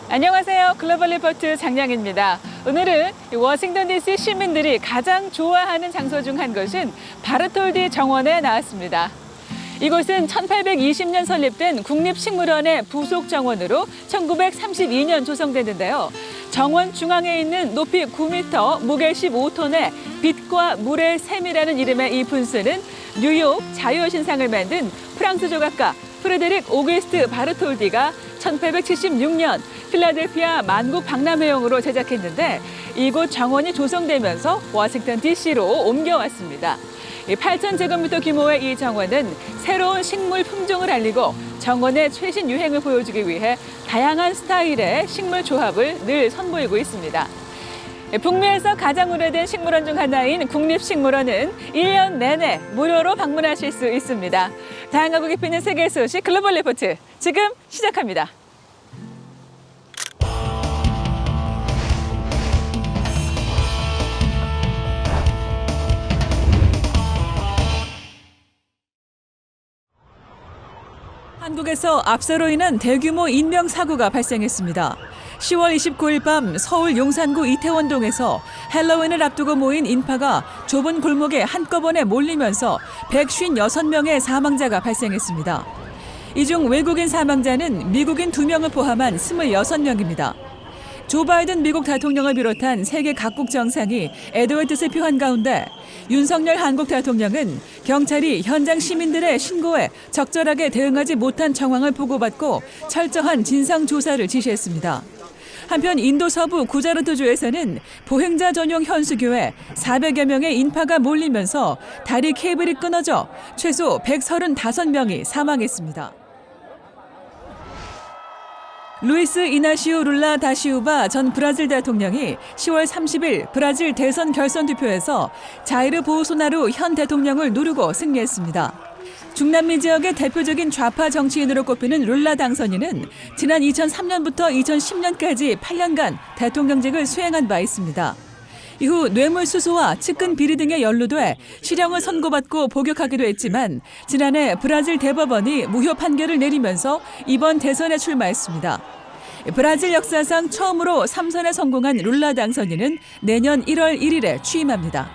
안녕하세요. 글로벌 리포트 장량입니다. 오늘은 워싱턴 DC 시민들이 가장 좋아하는 장소 중 한 곳인 바르톨디 정원에 나왔습니다. 이곳은 1820년 설립된 국립식물원의 부속 정원으로 1932년 조성됐는데요. 정원 중앙에 있는 높이 9m, 무게 15톤의 빛과 물의 샘이라는 이름의 이 분수는 뉴욕 자유여신상을 만든 프랑스 조각가 프레데릭 오기스트 바르톨디가 1876년 필라델피아 만국 박람회용으로 제작했는데 이곳 정원이 조성되면서 워싱턴 DC로 옮겨왔습니다. 8,000제곱미터 규모의 이 정원은 새로운 식물 품종을 알리고 정원의 최신 유행을 보여주기 위해 다양한 스타일의 식물 조합을 늘 선보이고 있습니다. 북미에서 가장 오래된 식물원 중 하나인 국립식물원은 1년 내내 무료로 방문하실 수 있습니다. 다양하고 깊이 있는 세계 소식 글로벌 리포트 지금 시작합니다. 한국에서 압사로 인한 대규모 인명사고가 발생했습니다. 10월 29일 밤 서울 용산구 이태원동에서 헬로윈을 앞두고 모인 인파가 좁은 골목에 한꺼번에 몰리면서 156명의 사망자가 발생했습니다. 이 중 외국인 사망자는 미국인 2명을 포함한 26명입니다. 조 바이든 미국 대통령을 비롯한 세계 각국 정상이 애도의 뜻을 표한 가운데 윤석열 한국 대통령은 경찰이 현장 시민들의 신고에 적절하게 대응하지 못한 정황을 보고받고 철저한 진상조사를 지시했습니다. 한편 인도 서부 구자라트주에서는 보행자 전용 현수교에 400여 명의 인파가 몰리면서 다리 케이블이 끊어져 최소 135명이 사망했습니다. 루이스 이나시오 룰라 다시우바 전 브라질 대통령이 10월 30일 브라질 대선 결선 투표에서 자이르 보우소나루 현 대통령을 누르고 승리했습니다. 중남미 지역의 대표적인 좌파 정치인으로 꼽히는 룰라 당선인은 지난 2003년부터 2010년까지 8년간 대통령직을 수행한 바 있습니다. 이후 뇌물수수와 측근 비리 등에 연루돼 실형을 선고받고 복역하기도 했지만 지난해 브라질 대법원이 무효 판결을 내리면서 이번 대선에 출마했습니다. 브라질 역사상 처음으로 3선에 성공한 룰라 당선인은 내년 1월 1일에 취임합니다.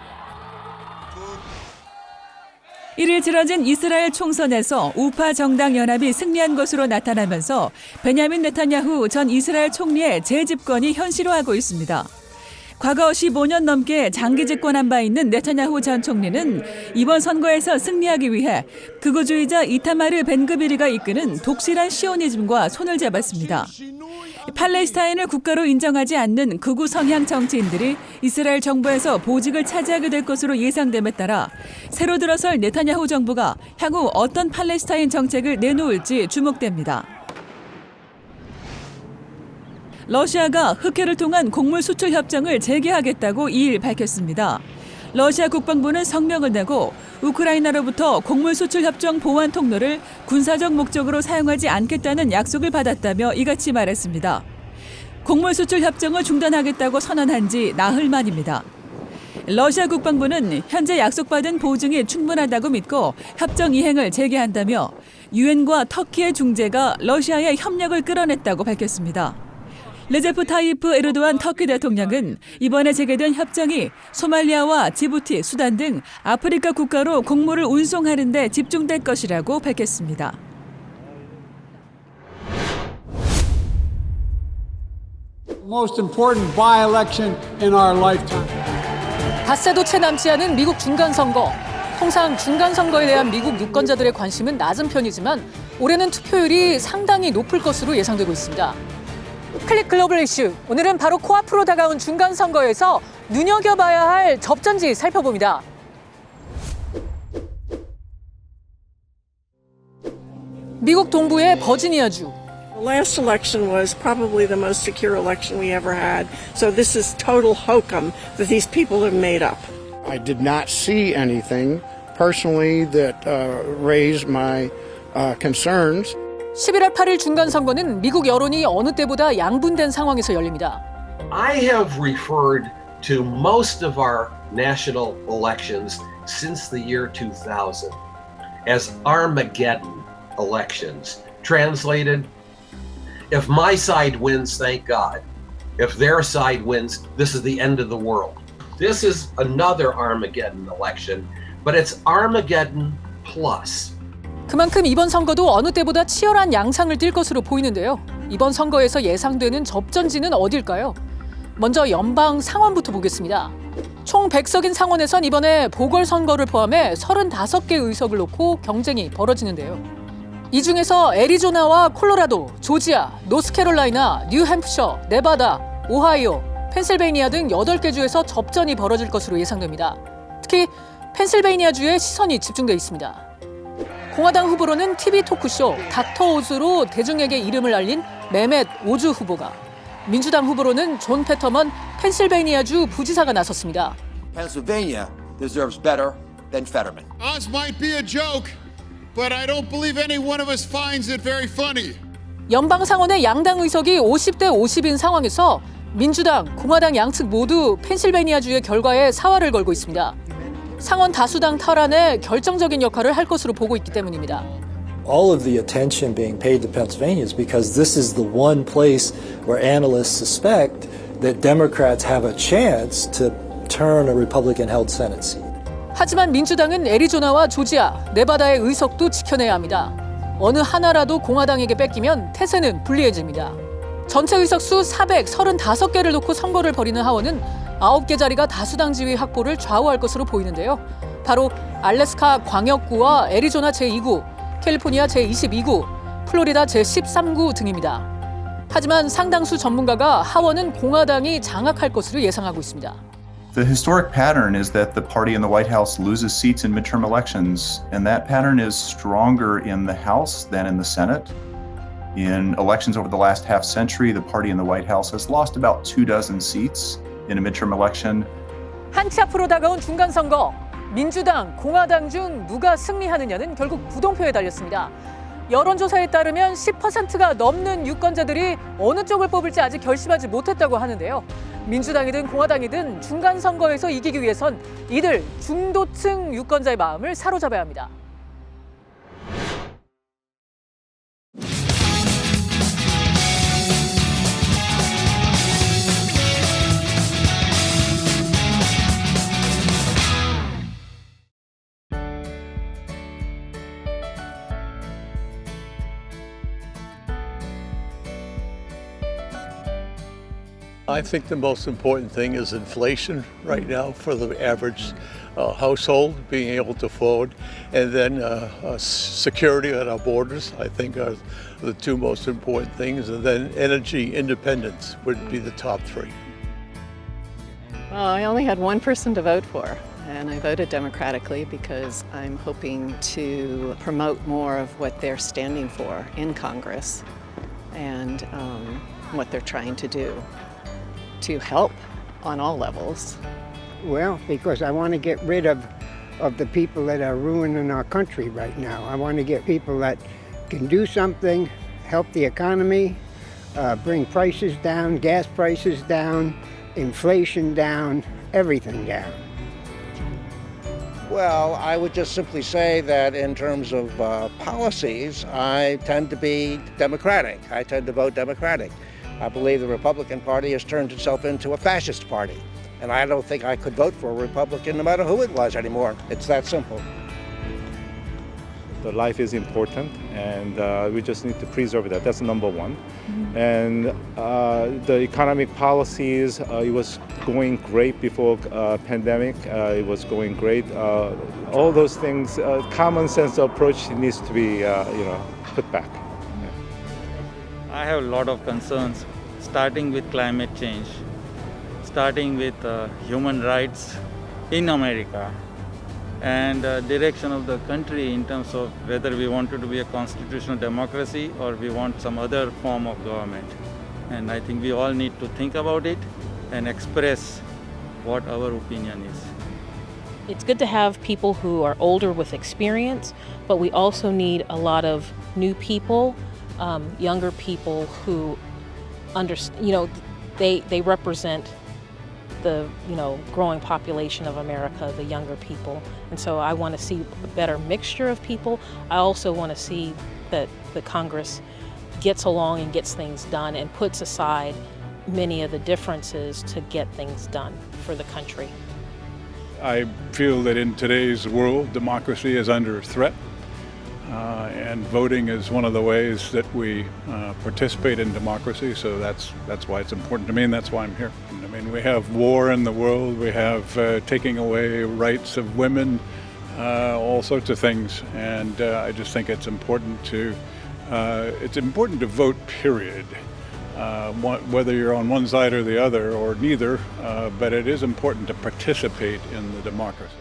1일 치러진 이스라엘 총선에서 우파 정당 연합이 승리한 것으로 나타나면서 베냐민 네타냐후 전 이스라엘 총리의 재집권이 현실화하고 있습니다. 과거 15년 넘게 장기 집권한 바 있는 네타냐후 전 총리는 이번 선거에서 승리하기 위해 극우주의자 이타마르 벤그비르가 이끄는 독실한 시오니즘과 손을 잡았습니다. 팔레스타인을 국가로 인정하지 않는 극우 성향 정치인들이 이스라엘 정부에서 보직을 차지하게 될 것으로 예상됨에 따라 새로 들어설 네타냐후 정부가 향후 어떤 팔레스타인 정책을 내놓을지 주목됩니다. 러시아가 흑해를 통한 곡물 수출 협정을 재개하겠다고 2일 밝혔습니다. 러시아 국방부는 성명을 내고 우크라이나로부터 곡물 수출 협정 보완 통로를 군사적 목적으로 사용하지 않겠다는 약속을 받았다며 이같이 말했습니다. 곡물 수출 협정을 중단하겠다고 선언한 지 나흘 만입니다. 러시아 국방부는 현재 약속받은 보증이 충분하다고 믿고 협정 이행을 재개한다며 유엔과 터키의 중재가 러시아의 협력을 끌어냈다고 밝혔습니다. 레제프 타이프 에르도안 터키 대통령은 이번에 재개된 협정이 소말리아와 지부티, 수단 등 아프리카 국가로 곡물을 운송하는 데 집중될 것이라고 밝혔습니다. Most important by-election in our lifetime. 닷새도 채 남지 않은 미국 중간선거. 통상 중간선거에 대한 미국 유권자들의 관심은 낮은 편이지만 올해는 투표율이 상당히 높을 것으로 예상되고 있습니다. 클릭 글로벌 이슈. 오늘은 바로 코앞으로 다가온 중간선거에서 눈여겨봐야 할 접전지 살펴봅니다. 미국 동부의 버지니아주. The last election was probably the most secure election we ever had. So this is total hokum that these people have made up. I did not see anything personally that raised my concerns. 11월 8일 중간선거는 미국 여론이 어느 때보다 양분된 상황에서 열립니다. I have referred to most of our national elections since the year 2000 as Armageddon elections. Translated, If my side wins, thank God. If their side wins, this is the end of the world. This is another Armageddon election, but it's Armageddon plus. 그만큼 이번 선거도 어느 때보다 치열한 양상을 띨 것으로 보이는데요. 이번 선거에서 예상되는 접전지는 어딜까요? 먼저 연방 상원부터 보겠습니다. 총 100석인 상원에선 이번에 보궐선거를 포함해 35개 의석을 놓고 경쟁이 벌어지는데요. 이 중에서 애리조나와 콜로라도, 조지아, 노스캐롤라이나, 뉴햄프셔, 네바다, 오하이오, 펜실베이니아 등 8개 주에서 접전이 벌어질 것으로 예상됩니다. 특히 펜실베이니아주에 시선이 집중돼 있습니다. 공화당 후보로는 TV 토크쇼 닥터 오즈로 대중에게 이름을 알린 메멧 오즈 후보가, 민주당 후보로는 존 패터먼 펜실베이니아주 부지사가 나섰습니다. Pennsylvania deserves better than Fetterman. Oz might be a joke, but I don't believe any one of us finds it very funny. 연방 상원의 양당 의석이 50대 50인 상황에서 민주당, 공화당 양측 모두 펜실베이니아주의 결과에 사활을 걸고 있습니다. 상원 다수당 탈환에 결정적인 역할을 할 것으로 보고 있기 때문입니다. All of the attention being paid to Pennsylvania is because this is the one place where analysts suspect that Democrats have a chance to turn a Republican-held Senate seat. 하지만 민주당은 애리조나와 조지아, 네바다의 의석도 지켜내야 합니다. 어느 하나라도 공화당에게 뺏기면 태세는 불리해집니다. 전체 의석수 435개를 놓고 선거를 벌이는 하원은 9개 자리가 다수당 지위 확보를 좌우할 것으로 보이는데요. 바로 알래스카 광역구와 애리조나 제2구, 캘리포니아 제22구, 플로리다 제13구 등입니다. 하지만 상당수 전문가가 하원은 공화당이 장악할 것으로 예상하고 있습니다. The historic pattern is that the party in the White House loses seats in midterm elections, and that pattern is stronger in the House than in the Senate. In elections over the last half century, the party in the White House has lost about 24 seats in a midterm election. 한치 앞으로 다가온 중간선거, 민주당, 공화당 중 누가 승리하느냐는 결국 부동표에 달렸습니다. 여론조사에 따르면 10%가 넘는 유권자들이 어느 쪽을 뽑을지 아직 결심하지 못했다고 하는데요. 민주당이든 공화당이든 중간선거에서 이기기 위해선 이들 중도층 유권자의 마음을 사로잡아야 합니다. I think the most important thing is inflation right now for the average household, being able to afford, and then security at our borders, I think are the two most important things, and then energy independence would be the top three. Well, I only had one person to vote for, and I voted democratically because I'm hoping to promote more of what they're standing for in Congress and what they're trying to do to help on all levels. Well, because I want to get rid of the people that are ruining our country right now. I want to get people that can do something, help the economy, bring prices down, gas prices down, inflation down, everything down. Well, I would just simply say that in terms of policies, I tend to be Democratic. I tend to vote Democratic. I believe the Republican Party has turned itself into a fascist party. And I don't think I could vote for a Republican no matter who it was anymore. It's that simple. The life is important, and we just need to preserve that. That's number one. And the economic policies, it was going great before pandemic. It was going great. All those things, common sense approach needs to be, put back. I have a lot of concerns, starting with climate change, starting with human rights in America, and direction of the country in terms of whether we want it to be a constitutional democracy or we want some other form of government. And I think we all need to think about it and express what our opinion is. It's good to have people who are older with experience, but we also need a lot of new people, younger people who understand, they represent the growing population of America, the younger people. And so I want to see a better mixture of people. I also want to see that the Congress gets along and gets things done and puts aside many of the differences to get things done for the country. I feel that in today's world, democracy is under threat, and voting is one of the ways that we participate in democracy, so that's why it's important to me, and that's why I'm here. I mean, we have war in the world, we have taking away rights of women, all sorts of things, and I just think it's important to vote, period. Whether you're on one side or the other or neither, but it is important to participate in the democracy.